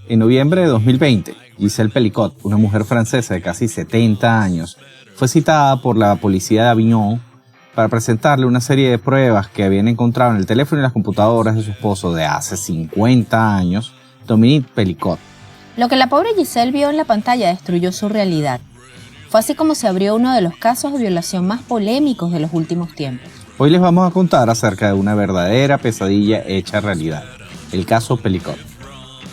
En noviembre de 2020, Gisèle Pelicot, una mujer francesa de casi 70 años, fue citada por la policía de Avignon para presentarle una serie de pruebas que habían encontrado en el teléfono y las computadoras de su esposo de hace 50 años, Dominique Pelicot. Lo que la pobre Gisèle vio en la pantalla destruyó su realidad. Fue así como se abrió uno de los casos de violación más polémicos de los últimos tiempos. Hoy les vamos a contar acerca de una verdadera pesadilla hecha realidad, el caso Pelicot.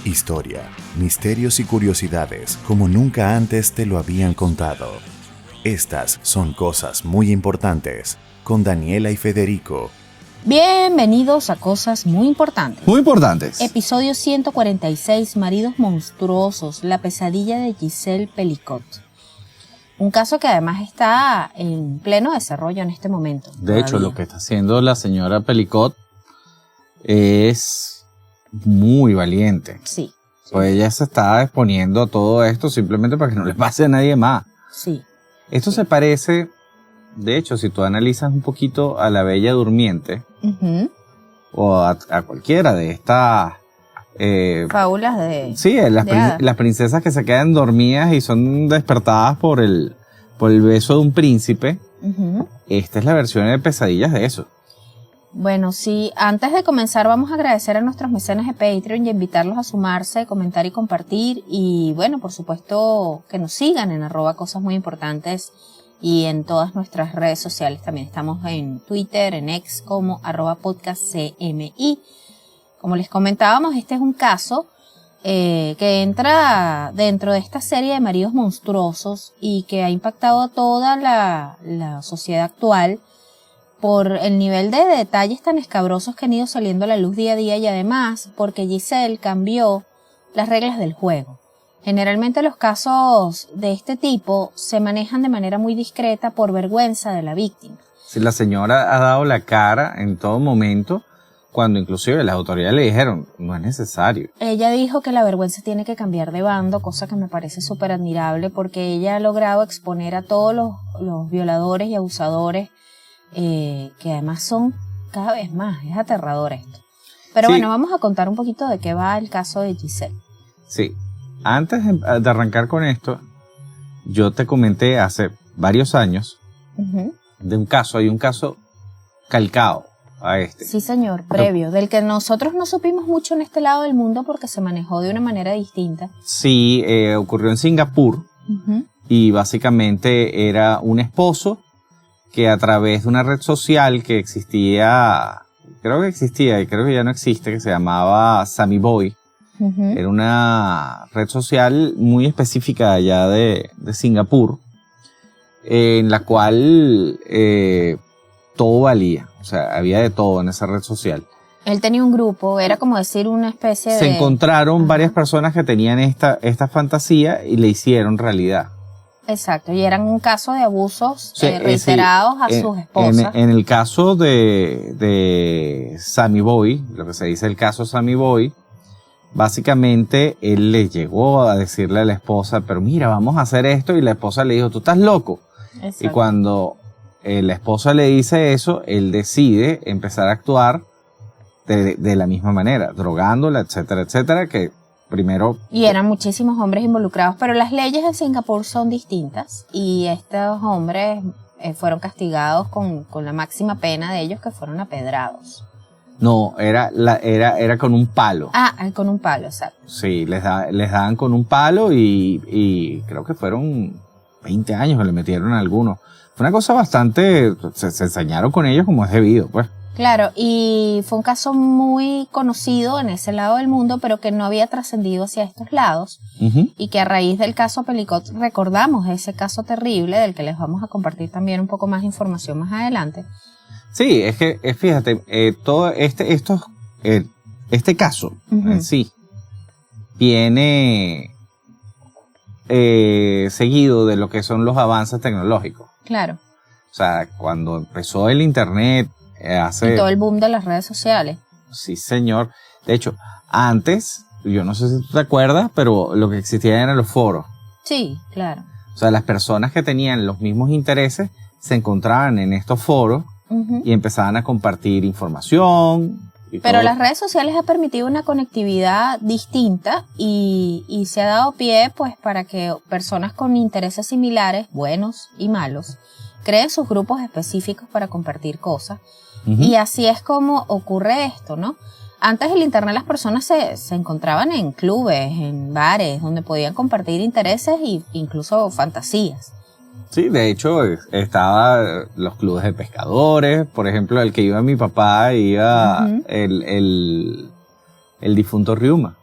Historia, misterios y curiosidades como nunca antes te lo habían contado. Estas son cosas muy importantes con Daniela y Federico. Bienvenidos a Cosas Muy Importantes. Muy importantes. Episodio 146, Maridos Monstruosos, la pesadilla de Gisèle Pelicot. Un caso que además está en pleno desarrollo en este momento. De hecho, lo que está haciendo la señora Pelicot es muy valiente. Sí. Pues ella se está exponiendo a todo esto simplemente para que no le pase a nadie más. Sí. Esto se parece, de hecho, si tú analizas un poquito a la Bella Durmiente, o a cualquiera de estas fábulas de... Sí, las princesas que se quedan dormidas y son despertadas por el beso de un príncipe. Esta es la versión de pesadillas de eso. Bueno, sí, antes de comenzar vamos a agradecer a nuestros mecenas de Patreon y invitarlos a sumarse, comentar y compartir. Y bueno, por supuesto que nos sigan en @cosas muy importantes y en todas nuestras redes sociales. También estamos en Twitter, en X como @podcastcmi. Como les comentábamos, este es un caso que entra dentro de esta serie de maridos monstruosos y que ha impactado a toda la sociedad actual por el nivel de detalles tan escabrosos que han ido saliendo a la luz día a día y además porque Gisèle cambió las reglas del juego. Generalmente los casos de este tipo se manejan de manera muy discreta por vergüenza de la víctima. Si la señora ha dado la cara en todo momento, cuando inclusive las autoridades le dijeron, no es necesario. Ella dijo que la vergüenza tiene que cambiar de bando, cosa que me parece súper admirable porque ella ha logrado exponer a todos los violadores y abusadores que además son cada vez más. Es aterrador esto. Pero sí. Bueno, vamos a contar un poquito de qué va el caso de Gisèle. Sí. Antes de arrancar con esto, yo te comenté hace varios años de un caso, hay un caso calcado a este. Sí, señor, previo, del que nosotros no supimos mucho en este lado del mundo porque se manejó de una manera distinta. Sí, ocurrió en Singapur y básicamente era un esposo que a través de una red social que existía, creo que ya no existe, que se llamaba Sammy Boy. Era una red social muy específica allá de Singapur, en la cual todo valía, o sea, había de todo en esa red social. Él tenía un grupo, era como decir una especie de... Se encontraron varias personas que tenían esta fantasía y le hicieron realidad. Exacto, y eran un caso de abusos reiterados a sus esposas. En el caso de Sammy Boy, lo que se dice el caso Sammy Boy, básicamente él le llegó a decirle a la esposa, pero mira, vamos a hacer esto, y la esposa le dijo, tú estás loco. Exacto. Y cuando la esposa le dice eso, él decide empezar a actuar de la misma manera, drogándola, etcétera, etcétera, que primero... Y eran muchísimos hombres involucrados, pero las leyes en Singapur son distintas y estos hombres fueron castigados con la máxima pena de ellos, que fueron apedrados. No, era con un palo. Ah, con un palo, exacto. Sí, les daban con un palo y creo que fueron 20 años que le metieron a algunos. Fue una cosa bastante... Se ensañaron con ellos como es debido, pues. Claro, y fue un caso muy conocido en ese lado del mundo, pero que no había trascendido hacia estos lados, y que a raíz del caso Pelicot recordamos ese caso terrible, del que les vamos a compartir también un poco más información más adelante. Sí, es que, fíjate, todo este caso en sí viene seguido de lo que son los avances tecnológicos. Claro. O sea, cuando empezó el internet, y todo el boom de las redes sociales. Sí, señor. De hecho, antes, yo no sé si tú te acuerdas, pero lo que existía eran los foros. Sí, claro. O sea, las personas que tenían los mismos intereses se encontraban en estos foros y empezaban a compartir información Pero las redes sociales han permitido una conectividad distinta y se ha dado pie pues para que personas con intereses similares, buenos y malos, creen sus grupos específicos para compartir cosas. Y así es como ocurre esto, ¿no? Antes del internet las personas se encontraban en clubes, en bares, donde podían compartir intereses e incluso fantasías. Sí, de hecho, estaba los clubes de pescadores, por ejemplo, el que iba mi papá, iba el difunto Riuma,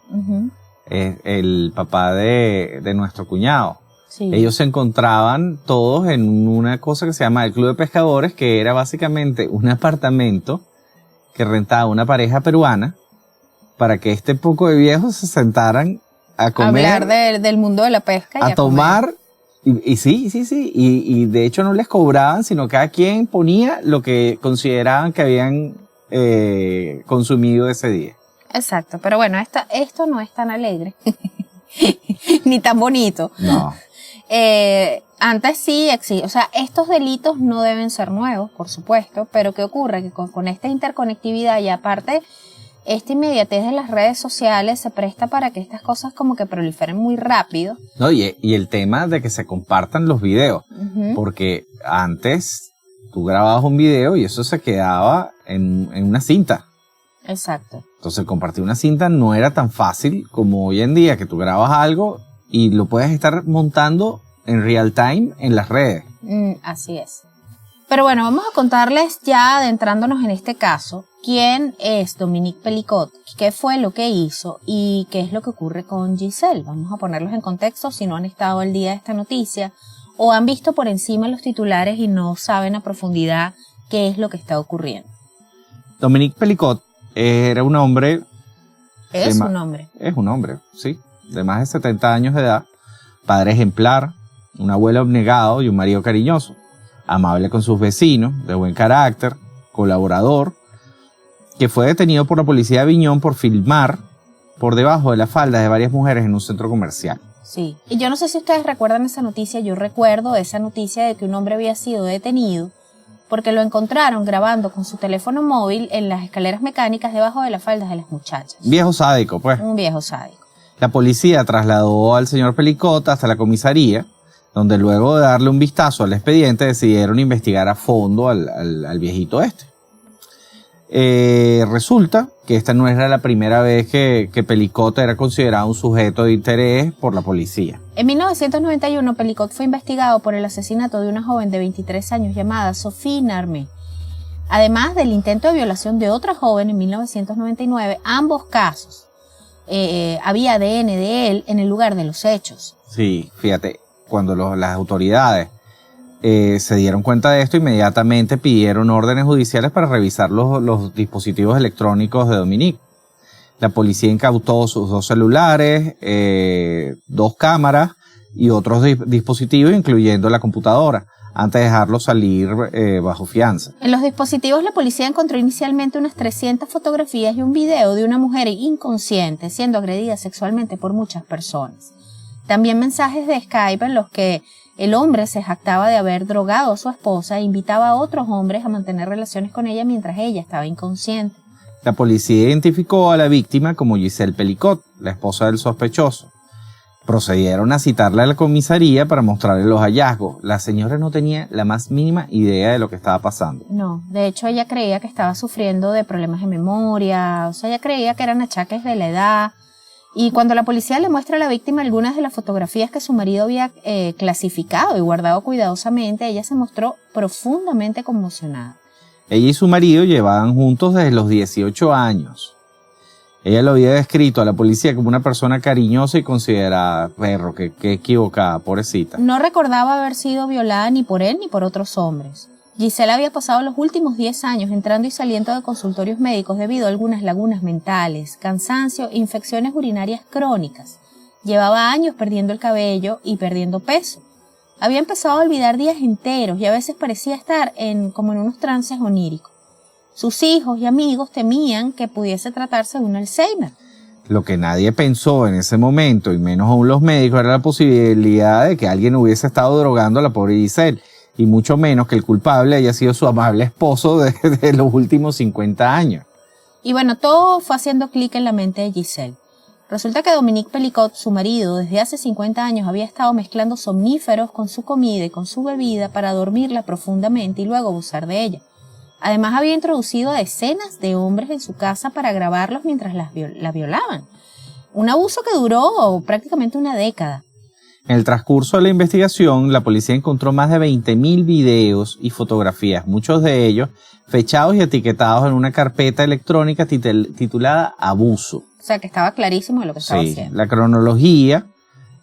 el papá de nuestro cuñado. Sí. Ellos se encontraban todos en una cosa que se llama el Club de Pescadores, que era básicamente un apartamento que rentaba una pareja peruana para que este poco de viejos se sentaran a comer. Hablar del mundo de la pesca. A tomar. Y sí. Y de hecho no les cobraban, sino cada quien ponía lo que consideraban que habían consumido ese día. Exacto. Pero bueno, esto no es tan alegre. Ni tan bonito. No. Antes sí existe, o sea, estos delitos no deben ser nuevos, por supuesto, pero ¿qué ocurre? Que con esta interconectividad y aparte esta inmediatez de las redes sociales se presta para que estas cosas como que proliferen muy rápido. No, y el tema de que se compartan los videos, porque antes tú grababas un video y eso se quedaba en una cinta. Exacto. Entonces compartir una cinta no era tan fácil como hoy en día, que tú grabas algo y lo puedes estar montando en real time en las redes. Así es. Pero bueno, vamos a contarles ya, adentrándonos en este caso, quién es Dominique Pelicot, qué fue lo que hizo y qué es lo que ocurre con Giselle. Vamos a ponerlos en contexto si no han estado al día de esta noticia o han visto por encima los titulares y no saben a profundidad qué es lo que está ocurriendo. Dominique Pelicot era un hombre... Es un hombre, sí, de más de 70 años de edad, padre ejemplar, un abuelo abnegado y un marido cariñoso, amable con sus vecinos, de buen carácter, colaborador, que fue detenido por la policía de Aviñón por filmar por debajo de la falda de varias mujeres en un centro comercial. Sí, y yo no sé si ustedes recuerdan esa noticia, yo recuerdo esa noticia de que un hombre había sido detenido porque lo encontraron grabando con su teléfono móvil en las escaleras mecánicas debajo de las faldas de las muchachas. Viejo sádico, pues. Un viejo sádico. La policía trasladó al señor Pelicot hasta la comisaría, donde luego de darle un vistazo al expediente decidieron investigar a fondo al viejito este. Resulta que esta no era la primera vez que Pelicot era considerado un sujeto de interés por la policía. En 1991, Pelicot fue investigado por el asesinato de una joven de 23 años llamada Sophie Narmé. Además del intento de violación de otra joven en 1999, ambos casos había ADN de él en el lugar de los hechos. Sí, fíjate, cuando las autoridades se dieron cuenta de esto, inmediatamente pidieron órdenes judiciales para revisar los dispositivos electrónicos de Dominique. La policía incautó sus 2 celulares, 2 cámaras y otros dispositivos, incluyendo la computadora, antes de dejarlo salir bajo fianza. En los dispositivos la policía encontró inicialmente unas 300 fotografías y un video de una mujer inconsciente siendo agredida sexualmente por muchas personas. También mensajes de Skype en los que el hombre se jactaba de haber drogado a su esposa e invitaba a otros hombres a mantener relaciones con ella mientras ella estaba inconsciente. La policía identificó a la víctima como Giselle Pelicot, la esposa del sospechoso. Procedieron a citarla a la comisaría para mostrarle los hallazgos. La señora no tenía la más mínima idea de lo que estaba pasando. No, de hecho ella creía que estaba sufriendo de problemas de memoria, o sea, ella creía que eran achaques de la edad. Y cuando la policía le muestra a la víctima algunas de las fotografías que su marido había clasificado y guardado cuidadosamente, ella se mostró profundamente conmocionada. Ella y su marido llevaban juntos desde los 18 años. Ella lo había descrito a la policía como una persona cariñosa y considerada. Perro, qué equivocada, pobrecita. No recordaba haber sido violada ni por él ni por otros hombres. Giselle había pasado los últimos 10 años entrando y saliendo de consultorios médicos debido a algunas lagunas mentales, cansancio e infecciones urinarias crónicas. Llevaba años perdiendo el cabello y perdiendo peso. Había empezado a olvidar días enteros y a veces parecía estar como en unos trances oníricos. Sus hijos y amigos temían que pudiese tratarse de un Alzheimer. Lo que nadie pensó en ese momento, y menos aún los médicos, era la posibilidad de que alguien hubiese estado drogando a la pobre Giselle. Y mucho menos que el culpable haya sido su amable esposo de los últimos 50 años. Y bueno, todo fue haciendo clic en la mente de Giselle. Resulta que Dominique Pelicot, su marido, desde hace 50 años había estado mezclando somníferos con su comida y con su bebida para dormirla profundamente y luego abusar de ella. Además había introducido a decenas de hombres en su casa para grabarlos mientras la violaban. Un abuso que duró prácticamente una década. En el transcurso de la investigación, la policía encontró más de 20.000 videos y fotografías, muchos de ellos fechados y etiquetados en una carpeta electrónica titulada Abuso. O sea, que estaba clarísimo de lo que estaba haciendo. La cronología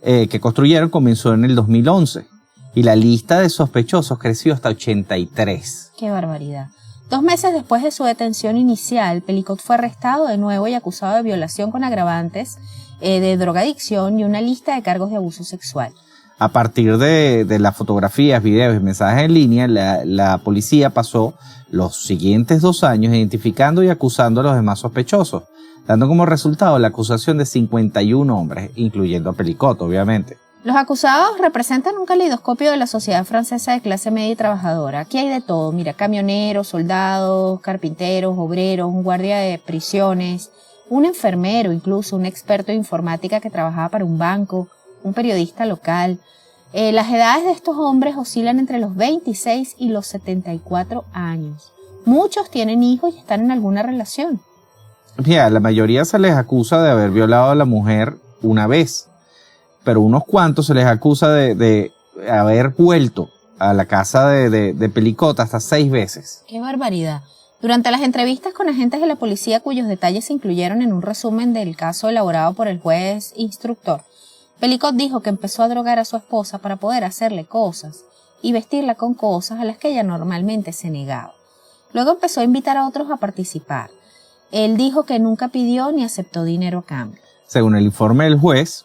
que construyeron comenzó en el 2011 y la lista de sospechosos creció hasta 83. ¡Qué barbaridad! 2 meses después de su detención inicial, Pelicot fue arrestado de nuevo y acusado de violación con agravantes, de drogadicción y una lista de cargos de abuso sexual. A partir de las fotografías, videos y mensajes en línea, la policía pasó los siguientes 2 años identificando y acusando a los demás sospechosos, dando como resultado la acusación de 51 hombres, incluyendo a Pelicot, obviamente. Los acusados representan un caleidoscopio de la sociedad francesa de clase media y trabajadora. Aquí hay de todo, mira, camioneros, soldados, carpinteros, obreros, un guardia de prisiones, un enfermero, incluso un experto de informática que trabajaba para un banco, un periodista local. Las edades de estos hombres oscilan entre los 26 y los 74 años. Muchos tienen hijos y están en alguna relación. Mira, la mayoría se les acusa de haber violado a la mujer una vez, pero unos cuantos se les acusa de haber vuelto a la casa de Pelicot hasta 6 veces. ¡Qué barbaridad! Durante las entrevistas con agentes de la policía cuyos detalles se incluyeron en un resumen del caso elaborado por el juez instructor, Pelicot dijo que empezó a drogar a su esposa para poder hacerle cosas y vestirla con cosas a las que ella normalmente se negaba. Luego empezó a invitar a otros a participar. Él dijo que nunca pidió ni aceptó dinero a cambio. Según el informe del juez,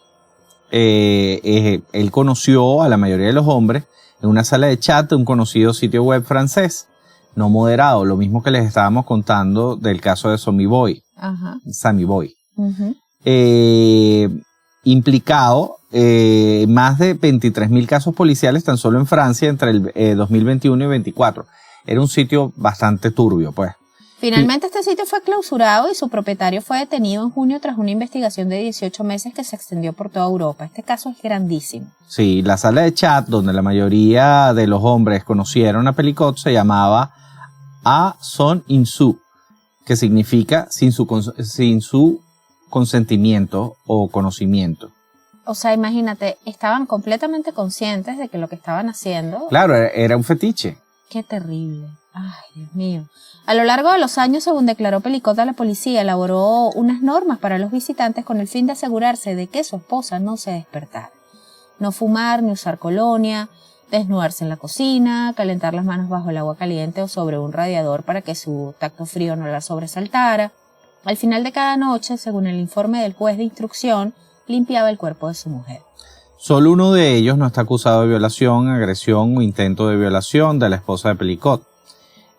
él conoció a la mayoría de los hombres en una sala de chat de un conocido sitio web francés, no moderado, lo mismo que les estábamos contando del caso de Sammy Boy. Uh-huh. Implicado más de 23.000 casos policiales tan solo en Francia entre el 2021 y 2024. Era un sitio bastante turbio, pues. Finalmente este sitio fue clausurado y su propietario fue detenido en junio tras una investigación de 18 meses que se extendió por toda Europa. Este caso es grandísimo. Sí, la sala de chat donde la mayoría de los hombres conocieron a Pelicot se llamaba A Son Insu, que significa sin su consentimiento o conocimiento. O sea, imagínate, estaban completamente conscientes de que lo que estaban haciendo... Claro, era un fetiche. ¡Qué terrible! ¡Ay, Dios mío! A lo largo de los años, según declaró Pelicot a la policía, elaboró unas normas para los visitantes con el fin de asegurarse de que su esposa no se despertara. No fumar ni usar colonia, desnudarse en la cocina, calentar las manos bajo el agua caliente o sobre un radiador para que su tacto frío no la sobresaltara. Al final de cada noche, según el informe del juez de instrucción, limpiaba el cuerpo de su mujer. Solo uno de ellos no está acusado de violación, agresión o intento de violación de la esposa de Pelicot.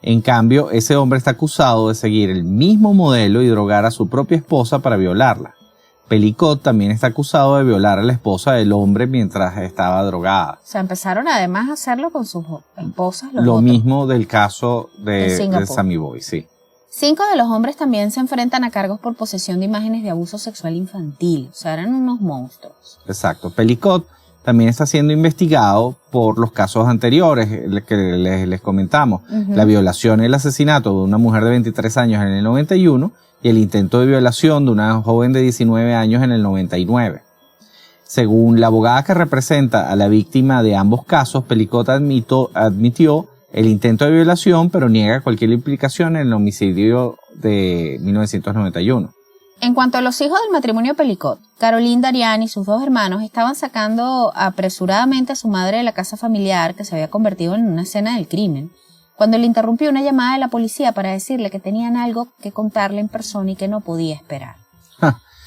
En cambio, ese hombre está acusado de seguir el mismo modelo y drogar a su propia esposa para violarla. Pelicot también está acusado de violar a la esposa del hombre mientras estaba drogada. O sea, empezaron además a hacerlo con sus esposas. Lo mismo del caso de Sammy Boy, sí. 5 de los hombres también se enfrentan a cargos por posesión de imágenes de abuso sexual infantil. O sea, eran unos monstruos. Exacto. Pelicot también está siendo investigado por los casos anteriores que les comentamos. Uh-huh. La violación y el asesinato de una mujer de 23 años en el 91 y el intento de violación de una joven de 19 años en el 99. Según la abogada que representa a la víctima de ambos casos, Pelicot admitió el intento de violación, pero niega cualquier implicación en el homicidio de 1991. En cuanto a los hijos del matrimonio Pelicot, Caroline Darian y sus 2 hermanos estaban sacando apresuradamente a su madre de la casa familiar que se había convertido en una escena del crimen, cuando le interrumpió una llamada de la policía para decirle que tenían algo que contarle en persona y que no podía esperar.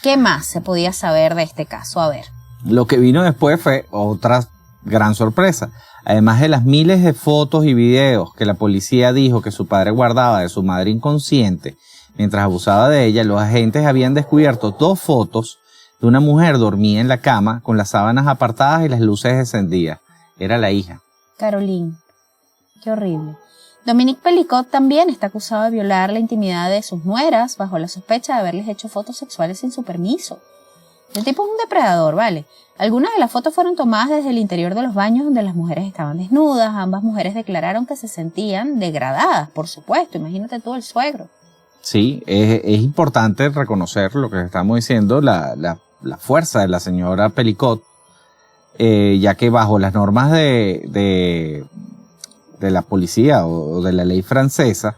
¿Qué más se podía saber de este caso? A ver. Lo que vino después fue otra gran sorpresa. Además de las miles de fotos y videos que la policía dijo que su padre guardaba de su madre inconsciente mientras abusaba de ella, los agentes habían descubierto 2 fotos de una mujer dormida en la cama con las sábanas apartadas y las luces encendidas. Era la hija. Caroline. Qué horrible. Dominique Pelicot también está acusado de violar la intimidad de sus nueras bajo la sospecha de haberles hecho fotos sexuales sin su permiso. El tipo es un depredador, ¿vale? Algunas de las fotos fueron tomadas desde el interior de los baños donde las mujeres estaban desnudas. Ambas mujeres declararon que se sentían degradadas, por supuesto. Imagínate tú el suegro. Sí, es importante reconocer lo que estamos diciendo, la fuerza de la señora Pelicot, ya que bajo las normas de la policía o de la ley francesa,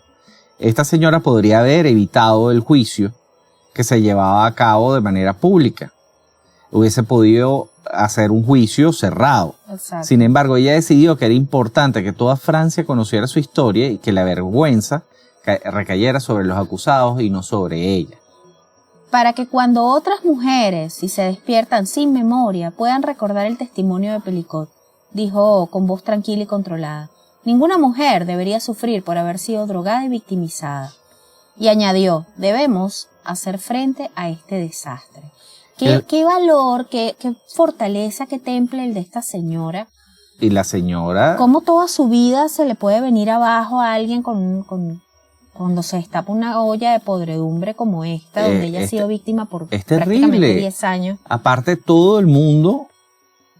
esta señora podría haber evitado el juicio que se llevaba a cabo de manera pública. Hubiese podido hacer un juicio cerrado. Exacto. Sin embargo, ella decidió que era importante que toda Francia conociera su historia y que la vergüenza recayera sobre los acusados y no sobre ella. Para que cuando otras mujeres, si se despiertan sin memoria, puedan recordar el testimonio de Pelicot, dijo con voz tranquila y controlada. Ninguna mujer debería sufrir por haber sido drogada y victimizada. Y añadió, debemos hacer frente a este desastre. Qué valor, qué fortaleza, qué temple el de esta señora. Y la señora... ¿Cómo toda su vida se le puede venir abajo a alguien cuando se destapa una olla de podredumbre como esta, donde ella ha sido víctima por prácticamente 10 años? Aparte, todo el mundo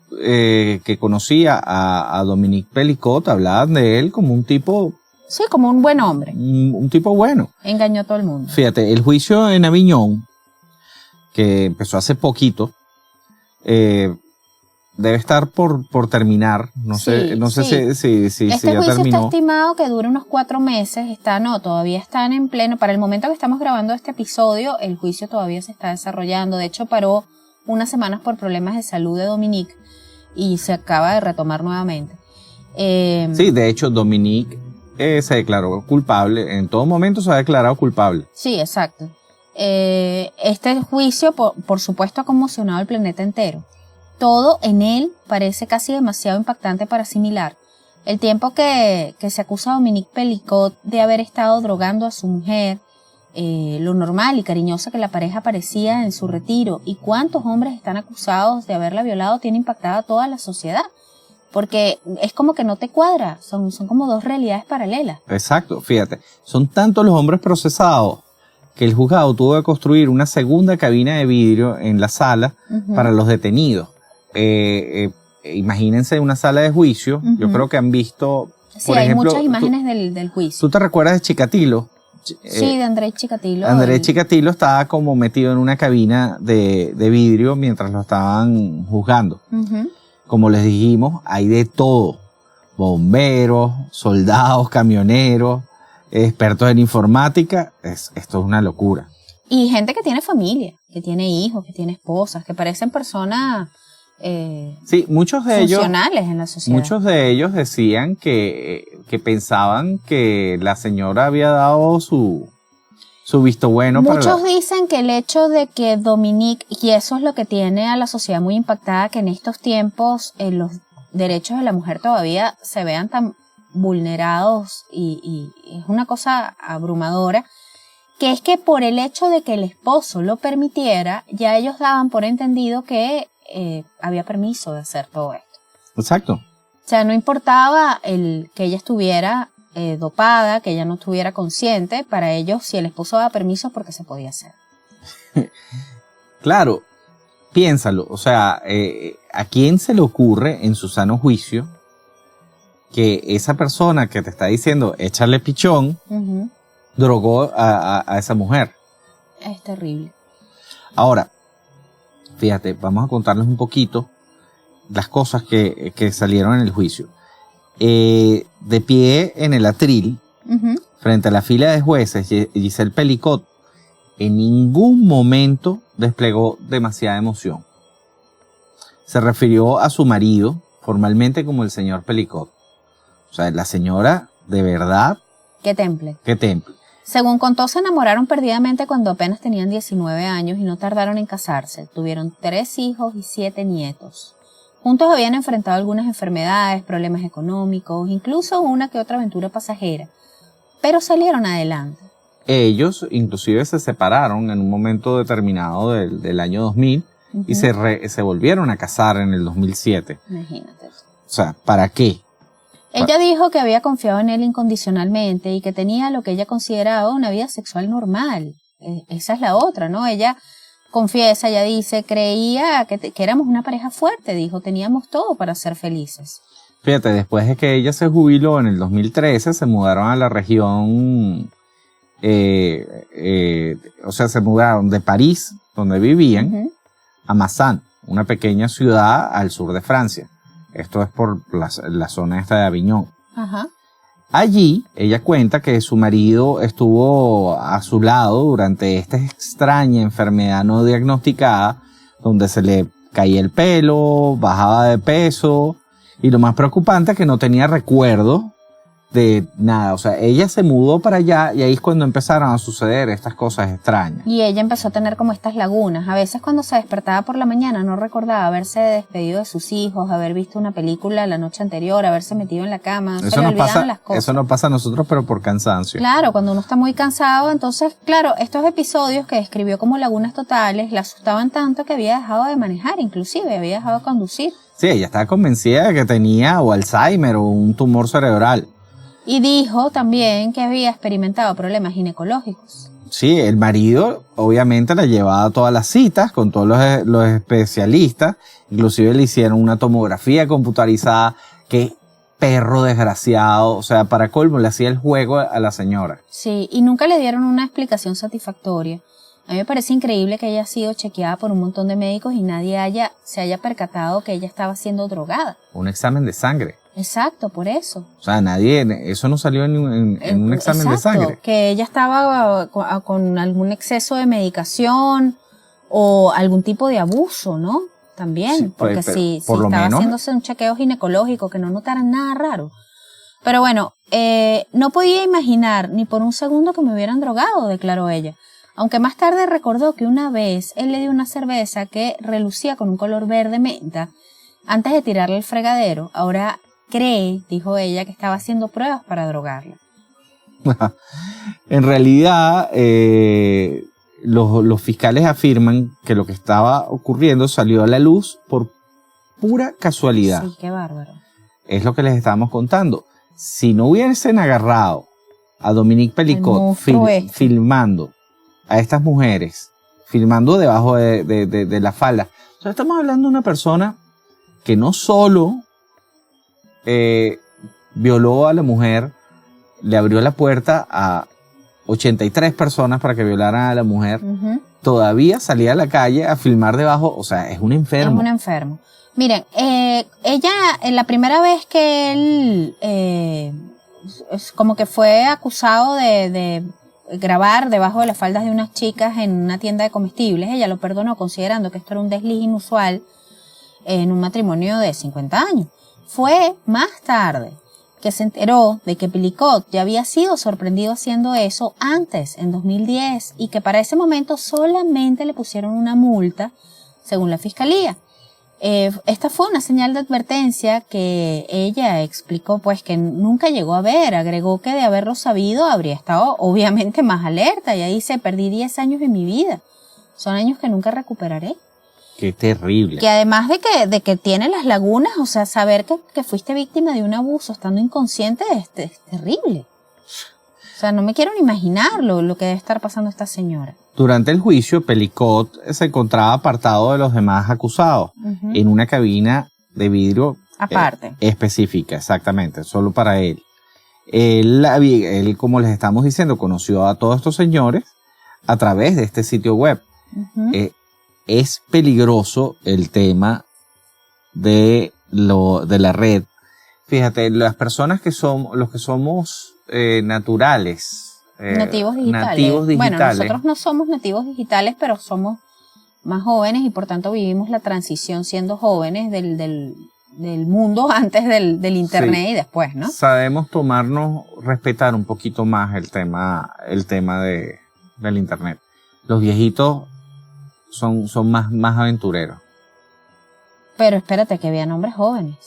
que conocía a Dominique Pelicot hablaban de él como un tipo... Sí, como un buen hombre. Un tipo bueno. Engañó a todo el mundo. Fíjate, el juicio en Aviñón, que empezó hace poquito, debe estar por terminar. No sé si este ya juicio terminó. está estimado que dure unos 4 meses. Todavía están en pleno. Para el momento que estamos grabando este episodio, el juicio todavía se está desarrollando. De hecho, paró unas semanas por problemas de salud de Dominique y se acaba de retomar nuevamente. Sí, de hecho, Dominique se declaró culpable. En todo momento se ha declarado culpable. Sí, exacto. Este juicio, por supuesto, ha conmocionado al planeta entero. Todo en él parece casi demasiado impactante para asimilar. El tiempo que se acusa a Dominique Pelicot de haber estado drogando a su mujer, lo normal y cariñosa que la pareja parecía en su retiro, y cuántos hombres están acusados de haberla violado, tiene impactada a toda la sociedad. Porque es como que no te cuadra, son como dos realidades paralelas. Exacto, fíjate, son tantos los hombres procesados que el juzgado tuvo que construir una segunda cabina de vidrio en la sala para los detenidos. Imagínense una sala de juicio, yo creo que han visto, sí, por ejemplo, hay muchas imágenes del juicio. ¿Tú te recuerdas de Chikatilo? Sí, de Andrés Chikatilo. Andrés Chikatilo estaba como metido en una cabina de vidrio mientras lo estaban juzgando. Como les dijimos, hay de todo. Bomberos, soldados, camioneros, expertos en informática. Esto es una locura. Y gente que tiene familia, que tiene hijos, que tiene esposas, que parecen personas sí, muchos de funcionales en la sociedad. Muchos de ellos decían que pensaban que la señora había dado su visto bueno. Muchos dicen que el hecho de que Dominique, y eso es lo que tiene a la sociedad muy impactada, que en estos tiempos los derechos de la mujer todavía se vean tan vulnerados y es una cosa abrumadora, que es que por el hecho de que el esposo lo permitiera, ya ellos daban por entendido que había permiso de hacer todo esto. Exacto. O sea, no importaba que ella estuviera dopada, que ella no estuviera consciente, para ellos si el esposo daba permiso porque se podía hacer. Claro, piénsalo, o sea, ¿a quién se le ocurre en su sano juicio que esa persona que te está diciendo échale pichón, drogó a esa mujer? Es terrible. Ahora, fíjate, vamos a contarles un poquito las cosas que salieron en el juicio. De pie en el atril, frente a la fila de jueces, Giselle Pelicot en ningún momento desplegó demasiada emoción. Se refirió a su marido formalmente como el señor Pelicot. O sea, la señora, de verdad... ¡Qué temple! ¡Qué temple! Según contó, se enamoraron perdidamente cuando apenas tenían 19 años y no tardaron en casarse. Tuvieron 3 hijos y 7 nietos. Juntos habían enfrentado algunas enfermedades, problemas económicos, incluso una que otra aventura pasajera. Pero salieron adelante. Ellos inclusive se separaron en un momento determinado del año 2000 y se volvieron a casar en el 2007. Imagínate. O sea, ¿para qué? Ella dijo que había confiado en él incondicionalmente y que tenía lo que ella consideraba una vida sexual normal. Esa es la otra, ¿no? Ella confiesa, ella dice, creía que éramos una pareja fuerte, dijo, teníamos todo para ser felices. Fíjate, después de que ella se jubiló en el 2013, se mudaron a la región, o sea, se mudaron de París, donde vivían, a Mazán, una pequeña ciudad al sur de Francia. Esto es por la zona esta de Aviñón. Ajá. Allí, ella cuenta que su marido estuvo a su lado durante esta extraña enfermedad no diagnosticada, donde se le caía el pelo, bajaba de peso, y lo más preocupante es que no tenía recuerdo de nada. O sea, ella se mudó para allá y ahí es cuando empezaron a suceder estas cosas extrañas. Y ella empezó a tener como estas lagunas. A veces cuando se despertaba por la mañana no recordaba haberse despedido de sus hijos, haber visto una película la noche anterior, haberse metido en la cama. Se le olvidaban las cosas. Eso no pasa a nosotros, pero por cansancio. Claro, cuando uno está muy cansado, entonces, claro, estos episodios que describió como lagunas totales la asustaban tanto que había dejado de manejar, inclusive había dejado de conducir. Sí, ella estaba convencida de que tenía o Alzheimer o un tumor cerebral. Y dijo también que había experimentado problemas ginecológicos. Sí, el marido obviamente la llevaba a todas las citas con todos los especialistas. Inclusive le hicieron una tomografía computarizada. Qué perro desgraciado. O sea, para colmo le hacía el juego a la señora. Sí, y nunca le dieron una explicación satisfactoria. A mí me parece increíble que haya sido chequeada por un montón de médicos y nadie se haya percatado que ella estaba siendo drogada. Un examen de sangre. Exacto, por eso. O sea, eso no salió en un examen de sangre. Que ella estaba con algún exceso de medicación o algún tipo de abuso, ¿no? También, Sí, porque si estaba haciéndose un chequeo ginecológico que no notaran nada raro. Pero bueno, no podía imaginar ni por un segundo que me hubieran drogado, declaró ella. Aunque más tarde recordó que una vez él le dio una cerveza que relucía con un color verde menta antes de tirarle al fregadero. Ahora cree, dijo ella, que estaba haciendo pruebas para drogarla. En realidad, los fiscales afirman que lo que estaba ocurriendo salió a la luz por pura casualidad. Sí, qué bárbaro. Es lo que les estábamos contando. Si no hubiesen agarrado a Dominique Pelicot filmando a estas mujeres, filmando debajo de la falda. O sea, estamos hablando de una persona que no solo violó a la mujer, le abrió la puerta a 83 personas para que violaran a la mujer, todavía salía a la calle a filmar debajo. O sea, es un enfermo. Es un enfermo. Miren, ella, la primera vez que él como que fue acusado de grabar debajo de las faldas de unas chicas en una tienda de comestibles, ella lo perdonó considerando que esto era un desliz inusual en un matrimonio de 50 años. Fue más tarde que se enteró de que Pelicot ya había sido sorprendido haciendo eso antes, en 2010, y que para ese momento solamente le pusieron una multa, según la fiscalía. Esta fue una señal de advertencia que ella explicó pues que nunca llegó a ver. Agregó que de haberlo sabido habría estado obviamente más alerta. Ella dice, perdí 10 años de mi vida. Son años que nunca recuperaré. Qué terrible. Que además de que tiene las lagunas, o sea, saber que fuiste víctima de un abuso estando inconsciente es terrible. O sea, no me quiero ni imaginar lo que debe estar pasando esta señora. Durante el juicio, Pelicot se encontraba apartado de los demás acusados, en una cabina de vidrio aparte. Específica, exactamente, solo para él. Él, como les estamos diciendo, conoció a todos estos señores a través de este sitio web. Es peligroso el tema de la red. Fíjate, las personas los que somos naturales, nativos digitales. Bueno, nosotros no somos nativos digitales, pero somos más jóvenes y por tanto vivimos la transición siendo jóvenes del mundo antes del internet, sí, y después, ¿no? Sabemos respetar un poquito más el tema del internet. Los viejitos son más aventureros. Pero espérate, que habían hombres jóvenes.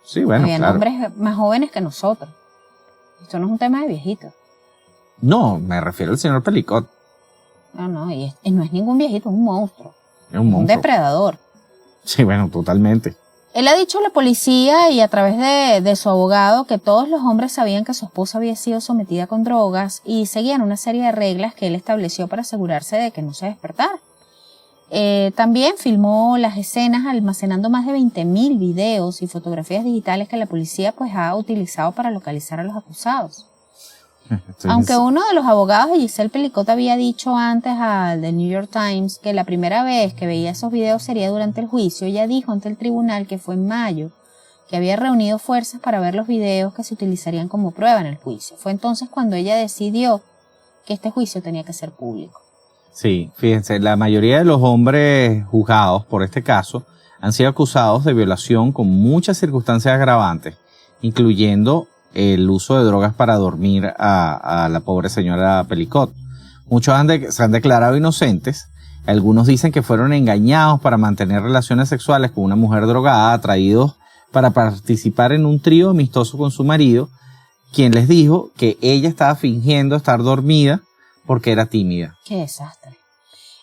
Sí, bueno, habían hombres más jóvenes que nosotros. Esto no es un tema de viejitos. No, me refiero al señor Pelicot. No, y no es ningún viejito, es un monstruo. Es un monstruo. Un depredador. Sí, bueno, totalmente. Él ha dicho a la policía y a través de su abogado que todos los hombres sabían que su esposa había sido sometida con drogas y seguían una serie de reglas que él estableció para asegurarse de que no se despertara. También filmó las escenas almacenando más de 20.000 videos y fotografías digitales que la policía pues ha utilizado para localizar a los acusados. Aunque uno de los abogados de Giselle Pelicot había dicho antes al The New York Times que la primera vez que veía esos videos sería durante el juicio, ella dijo ante el tribunal que fue en mayo, que había reunido fuerzas para ver los videos que se utilizarían como prueba en el juicio. Fue entonces cuando ella decidió que este juicio tenía que ser público. Sí, fíjense, la mayoría de los hombres juzgados por este caso han sido acusados de violación con muchas circunstancias agravantes, incluyendo el uso de drogas para dormir a la pobre señora Pelicot. Muchos se han declarado inocentes. Algunos dicen que fueron engañados para mantener relaciones sexuales con una mujer drogada, atraídos para participar en un trío amistoso con su marido, quien les dijo que ella estaba fingiendo estar dormida porque era tímida. ¡Qué desastre!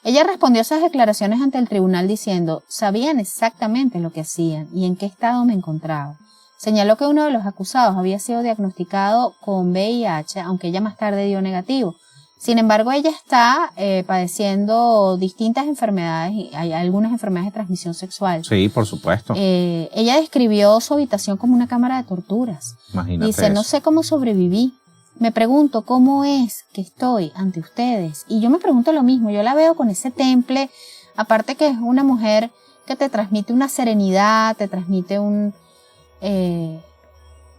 Ella respondió a esas declaraciones ante el tribunal diciendo, sabían exactamente lo que hacían y en qué estado me encontraba. Señaló que uno de los acusados había sido diagnosticado con VIH, aunque ella más tarde dio negativo. Sin embargo, ella está padeciendo distintas enfermedades, y hay algunas enfermedades de transmisión sexual. Sí, por supuesto. Ella describió su habitación como una cámara de torturas. Imagínate. Dice, no sé cómo sobreviví. Me pregunto cómo es que estoy ante ustedes. Y yo me pregunto lo mismo. Yo la veo con ese temple. Aparte que es una mujer que te transmite una serenidad, te transmite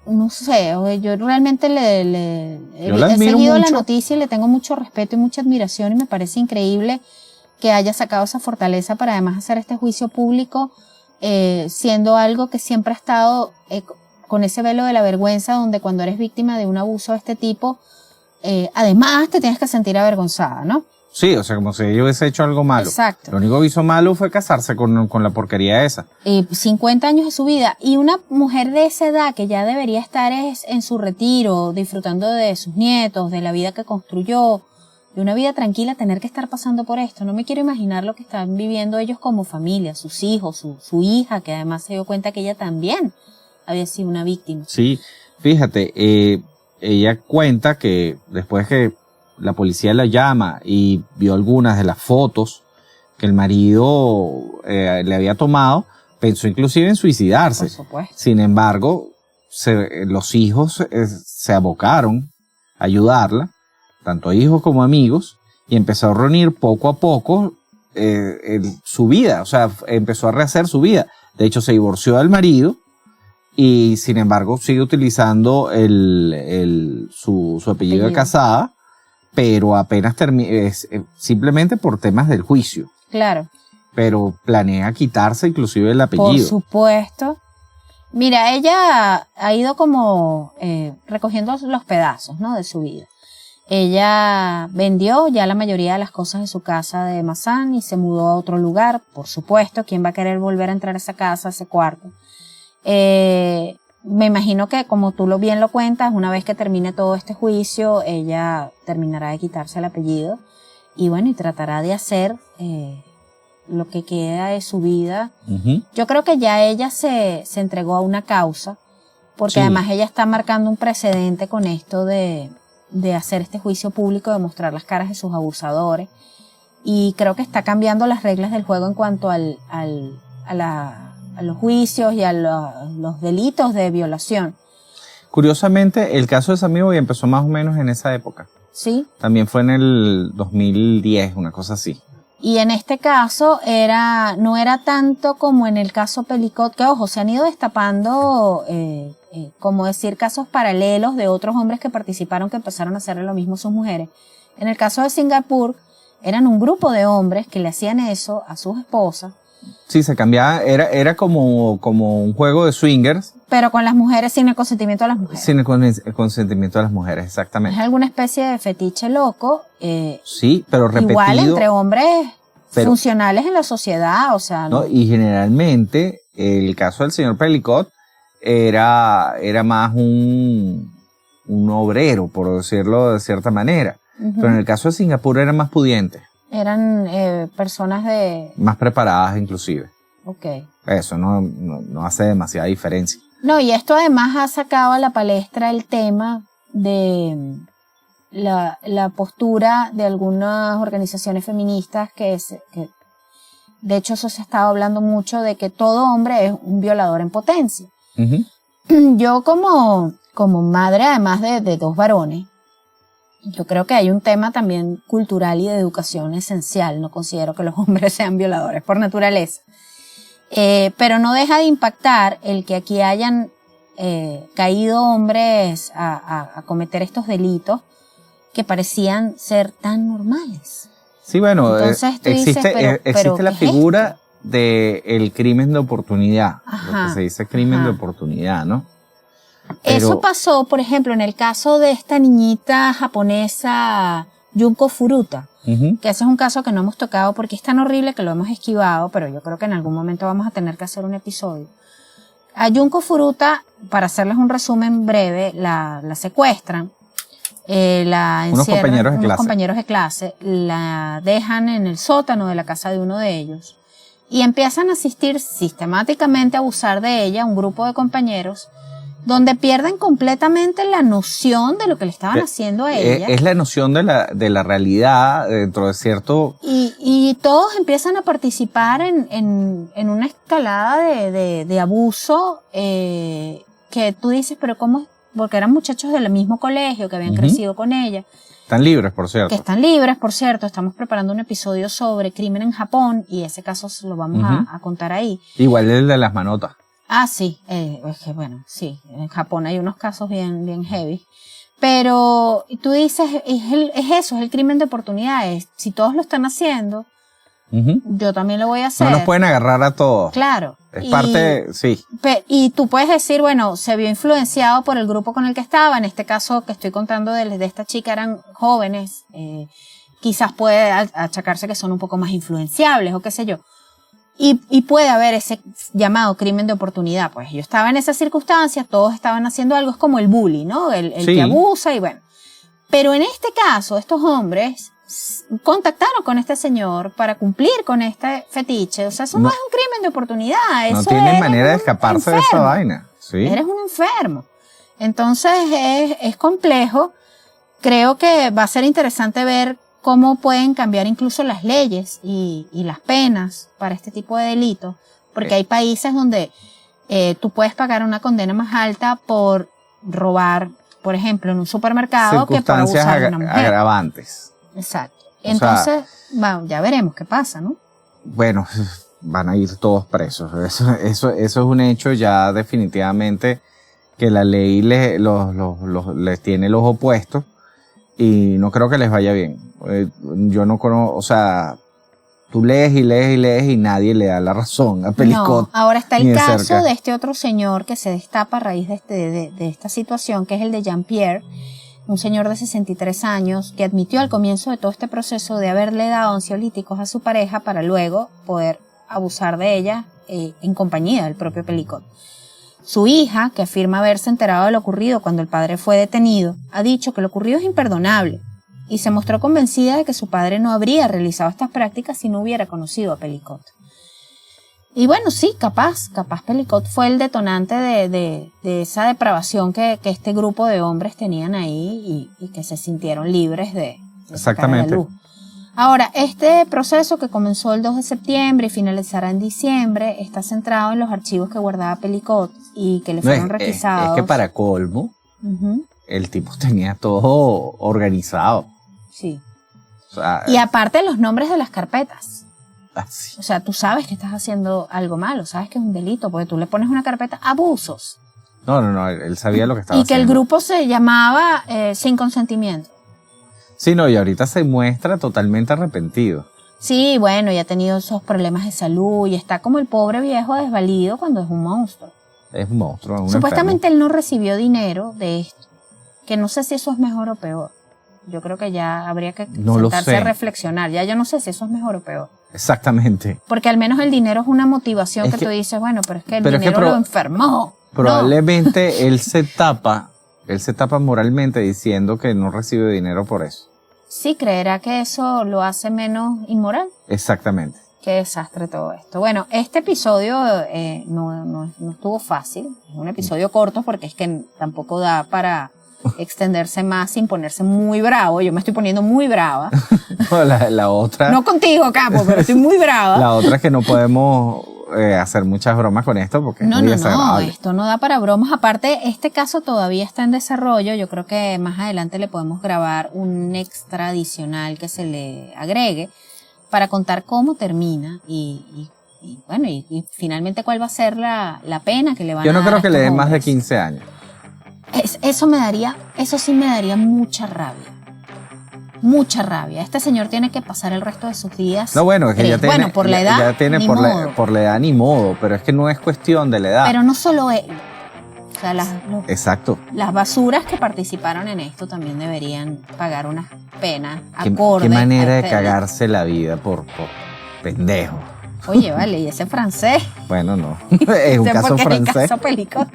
no sé, yo realmente he seguido la noticia y le tengo mucho respeto y mucha admiración y me parece increíble que haya sacado esa fortaleza para además hacer este juicio público, siendo algo que siempre ha estado con ese velo de la vergüenza, donde cuando eres víctima de un abuso de este tipo, además te tienes que sentir avergonzada, ¿no? Sí, o sea, como si ella hubiese hecho algo malo. Exacto. Lo único que hizo malo fue casarse con la porquería esa. 50 años de su vida. Y una mujer de esa edad que ya debería estar en su retiro, disfrutando de sus nietos, de la vida que construyó, de una vida tranquila, tener que estar pasando por esto. No me quiero imaginar lo que están viviendo ellos como familia, sus hijos, su hija, que además se dio cuenta que ella también había sido una víctima. Sí, fíjate, ella cuenta que después que la policía la llama y vio algunas de las fotos que el marido le había tomado, pensó inclusive en suicidarse. Por supuesto. Sin embargo, los hijos se abocaron a ayudarla, tanto hijos como amigos, y empezó a reunir poco a poco su vida, o sea, empezó a rehacer su vida. De hecho, se divorció del marido y sin embargo sigue utilizando su apellido de casada, pero apenas simplemente por temas del juicio. Claro. Pero planea quitarse inclusive el apellido. Por supuesto. Mira, ella ha ido como recogiendo los pedazos, ¿no?, de su vida. Ella vendió ya la mayoría de las cosas de su casa de Masan y se mudó a otro lugar. Por supuesto, ¿quién va a querer volver a entrar a esa casa, a ese cuarto? Me imagino que, como tú bien lo cuentas, una vez que termine todo este juicio, ella terminará de quitarse el apellido y bueno, y tratará de hacer lo que queda de su vida. Uh-huh. Yo creo que ya ella se entregó a una causa, porque sí, además ella está marcando un precedente con esto de hacer este juicio público, de mostrar las caras de sus abusadores, y creo que está cambiando las reglas del juego en cuanto a los juicios y a los delitos de violación. Curiosamente, el caso de Sammy Boy empezó más o menos en esa época. Sí. También fue en el 2010, una cosa así. Y en este caso no era tanto como en el caso Pelicot, que ojo, se han ido destapando, como decir, casos paralelos de otros hombres que participaron, que empezaron a hacerle lo mismo a sus mujeres. En el caso de Singapur, eran un grupo de hombres que le hacían eso a sus esposas. Sí, se cambiaba, era como un juego de swingers. Pero con las mujeres, sin el consentimiento de las mujeres. Sin el consentimiento de las mujeres, exactamente. Es alguna especie de fetiche loco. Sí, pero repetido. Igual entre hombres funcionales en la sociedad, o sea. No, y generalmente, el caso del señor Pelicot era más un obrero, por decirlo de cierta manera. Uh-huh. Pero en el caso de Singapur era más pudiente. Eran personas más preparadas, inclusive. Ok. Eso no hace demasiada diferencia. No, y esto además ha sacado a la palestra el tema de la postura de algunas organizaciones feministas que de hecho eso se ha estado hablando mucho de que todo hombre es un violador en potencia. Uh-huh. Yo como madre, además de 2 varones, yo creo que hay un tema también cultural y de educación esencial. No considero que los hombres sean violadores por naturaleza. Pero no deja de impactar el que aquí hayan caído hombres a cometer estos delitos que parecían ser tan normales. Sí, bueno, entonces, existe la figura del crimen de oportunidad, lo que se dice crimen de oportunidad, ¿no? Pero eso pasó, por ejemplo, en el caso de esta niñita japonesa Junko Furuta, uh-huh, que ese es un caso que no hemos tocado porque es tan horrible que lo hemos esquivado, pero yo creo que en algún momento vamos a tener que hacer un episodio. A Junko Furuta, para hacerles un resumen breve, la secuestran, la encierran unos compañeros de clase, la dejan en el sótano de la casa de uno de ellos y empiezan a asistir sistemáticamente a abusar de ella un grupo de compañeros donde pierden completamente la noción de lo que le estaban haciendo a ella. Es la noción de la realidad dentro de cierto... Y todos empiezan a participar en una escalada de abuso que tú dices, pero ¿cómo? Porque eran muchachos del mismo colegio que habían crecido con ella. Están libres, por cierto. Que están libres, por cierto. Estamos preparando un episodio sobre crimen en Japón y ese caso lo vamos a contar ahí. Igual el de las manotas. Ah, sí, es que bueno, sí, en Japón hay unos casos bien heavy, pero tú dices, es el crimen de oportunidades, si todos lo están haciendo, yo también lo voy a hacer. No nos pueden agarrar a todos. Claro. Es parte, sí. Y tú puedes decir, bueno, se vio influenciado por el grupo con el que estaba, en este caso que estoy contando de esta chica eran jóvenes, quizás puede achacarse que son un poco más influenciables o qué sé yo. Y puede haber ese llamado crimen de oportunidad, pues yo estaba en esas circunstancias, todos estaban haciendo algo, es como el bully, ¿no? El sí, que abusa y bueno. Pero en este caso, estos hombres contactaron con este señor para cumplir con este fetiche, o sea, eso no es un crimen de oportunidad. Eso no tienen manera de escaparse de esa vaina. Sí. Eres un enfermo. Entonces es complejo, creo que va a ser interesante ver cómo pueden cambiar incluso las leyes y las penas para este tipo de delitos, porque hay países donde tú puedes pagar una condena más alta por robar, por ejemplo, en un supermercado que por abusar de una mujer. Agravantes. Exacto. Entonces, bueno, ya veremos qué pasa, ¿no? Bueno, van a ir todos presos. Eso es un hecho ya definitivamente que la ley les tiene los opuestos y no creo que les vaya bien. Yo no conozco, o sea, tú lees y nadie le da la razón a Pelicot. No, ahora está el caso de este otro señor que se destapa a raíz de esta situación, que es el de Jean-Pierre, un señor de 63 años que admitió al comienzo de todo este proceso de haberle dado ansiolíticos a su pareja para luego poder abusar de ella en compañía del propio Pelicot. Su hija, que afirma haberse enterado de lo ocurrido cuando el padre fue detenido, ha dicho que lo ocurrido es imperdonable y se mostró convencida de que su padre no habría realizado estas prácticas si no hubiera conocido a Pelicot. Y bueno, sí, capaz Pelicot fue el detonante de esa depravación que este grupo de hombres tenían ahí y que se sintieron libres de sacar a la luz. Ahora, este proceso que comenzó el 2 de septiembre y finalizará en diciembre está centrado en los archivos que guardaba Pelicot y que le fueron requisados. Es que para colmo, el tipo tenía todo organizado. Sí. O sea, y aparte los nombres de las carpetas. Así. O sea, tú sabes que estás haciendo algo malo, sabes que es un delito, porque tú le pones una carpeta abusos. No, él sabía lo que estaba haciendo. Y que el grupo se llamaba Sin Consentimiento. Sí, no, y ahorita se muestra totalmente arrepentido. Sí, bueno, y ha tenido esos problemas de salud y está como el pobre viejo desvalido cuando es un monstruo. Es un monstruo, un Supuestamente enfermo. él no recibió dinero de esto, que no sé si eso es mejor o peor. Yo creo que ya habría que sentarse a reflexionar. Ya yo no sé si eso es mejor o peor. Exactamente. Porque al menos el dinero es una motivación que tú dices, bueno, pero es que el dinero lo enfermó. Probablemente él se tapa moralmente diciendo que no recibe dinero por eso. Sí, creerá que eso lo hace menos inmoral. Exactamente. Qué desastre todo esto. Bueno, este episodio no estuvo fácil. Es un episodio corto porque es que tampoco da para extenderse más sin ponerse muy bravo. Yo me estoy poniendo muy brava. No, la otra... No contigo, capo, pero estoy muy brava. La otra es que no podemos hacer muchas bromas con esto porque no, es muy no, desagradable. Esto no da para bromas. Aparte, este caso todavía está en desarrollo. Yo creo que más adelante le podemos grabar un extra adicional que se le agregue para contar cómo termina y bueno, y finalmente cuál va a ser la pena que le van a dar. Yo no creo que le den más de hombres. 15 años. Eso sí me daría mucha rabia. Mucha rabia. Este señor tiene que pasar el resto de sus días. No, bueno, es que ya tiene... Bueno, por la edad, ya tiene ni por modo. por la edad ni modo, pero es que no es cuestión de la edad. Pero no solo él. O sea, Exacto. las basuras que participaron en esto también deberían pagar unas penas acordes. ¿Qué manera a de este- cagarse la vida por pendejo? Oye, vale, y ese francés. Bueno, no. Es un caso Porque es el francés. caso Pelicot.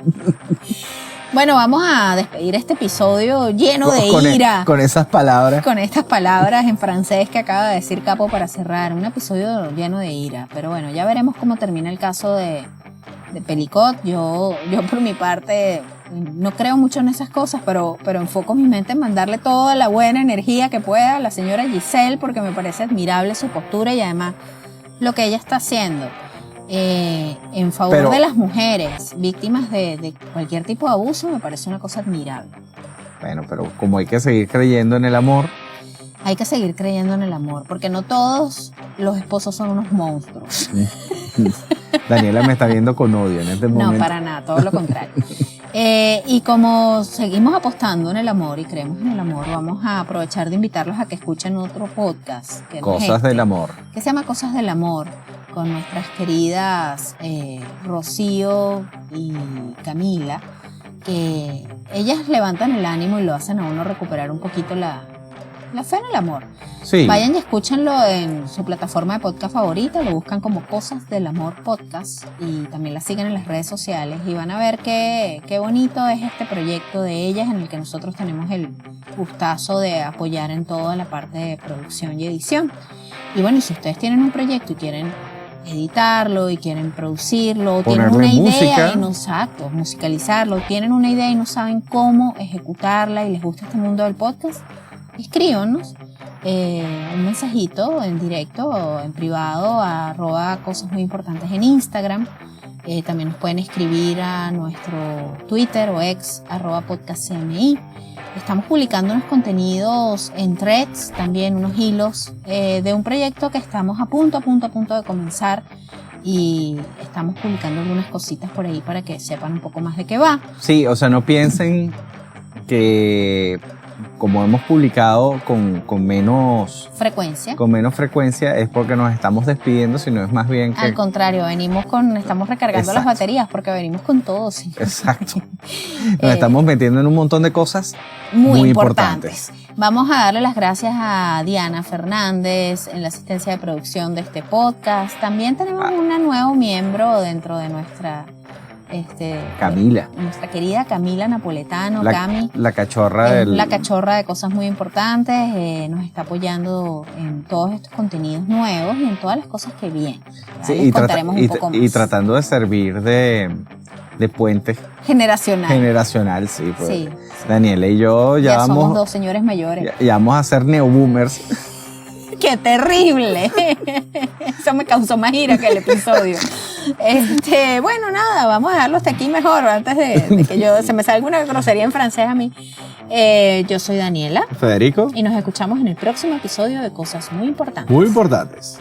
Bueno, vamos a despedir este episodio lleno de ira. Con esas palabras. Con estas palabras en francés que acaba de decir Capo para cerrar. Un episodio lleno de ira. Pero bueno, ya veremos cómo termina el caso de Pelicot. Yo por mi parte no creo mucho en esas cosas, pero enfoco mi mente en mandarle toda la buena energía que pueda a la señora Giselle, porque me parece admirable su postura y además lo que ella está haciendo en favor de las mujeres víctimas de cualquier tipo de abuso. Me parece una cosa admirable. Bueno, pero como hay que seguir creyendo en el amor. Hay que seguir creyendo en el amor, porque no todos los esposos son unos monstruos. Daniela me está viendo con odio en este momento. No, para nada, todo lo contrario. Y como seguimos apostando en el amor y creemos en el amor, vamos a aprovechar de invitarlos a que escuchen otro podcast. Que no es Cosas del amor. Que se llama Cosas del Amor, con nuestras queridas Rocío y Camila, que ellas levantan el ánimo y lo hacen a uno recuperar un poquito la fe en el amor. Sí. Vayan y escúchenlo en su plataforma de podcast favorita, lo buscan como Cosas del Amor Podcast y también la siguen en las redes sociales y van a ver qué bonito es este proyecto de ellas en el que nosotros tenemos el gustazo de apoyar en toda la parte de producción y edición. Y bueno, y si ustedes tienen un proyecto y quieren editarlo y quieren producirlo, tienen Ponerle una idea música. y no, exacto, musicalizarlo, tienen una idea y no saben cómo ejecutarla y les gusta este mundo del podcast, escríbanos un mensajito en directo o en privado a @cosas muy importantes en Instagram. También nos pueden escribir a nuestro Twitter o ex @podcastcmi. Estamos publicando unos contenidos en threads, también unos hilos de un proyecto que estamos a punto de comenzar y estamos publicando algunas cositas por ahí para que sepan un poco más de qué va. Sí, o sea, no piensen que como hemos publicado con menos frecuencia es porque nos estamos despidiendo, sino es más bien que... Al contrario, estamos recargando las baterías porque venimos con todo. ¿Sí? Exacto. Nos estamos metiendo en un montón de cosas muy importantes. Vamos a darle las gracias a Diana Fernández en la asistencia de producción de este podcast. También tenemos una nuevo miembro dentro de nuestra... Camila. Nuestra querida Camila Napoletano, Cami. La cachorra la cachorra de Cosas Muy Importantes, nos está apoyando en todos estos contenidos nuevos y en todas las cosas que vienen. Sí, les contaremos un poco más. Y tratando de servir de puente generacional, sí, pues. Sí. Daniela y yo ya vamos... somos dos señores mayores. Ya vamos a ser neoboomers. ¡Qué terrible! Eso me causó más ira que el episodio. Bueno, nada, vamos a dejarlo hasta aquí mejor antes de que se me salga una grosería en francés a mí. Yo soy Daniela. Federico. Y nos escuchamos en el próximo episodio de Cosas Muy Importantes. Muy importantes.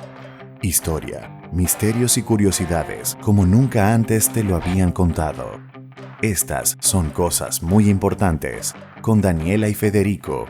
Historia, misterios y curiosidades como nunca antes te lo habían contado. Estas son Cosas Muy Importantes con Daniela y Federico.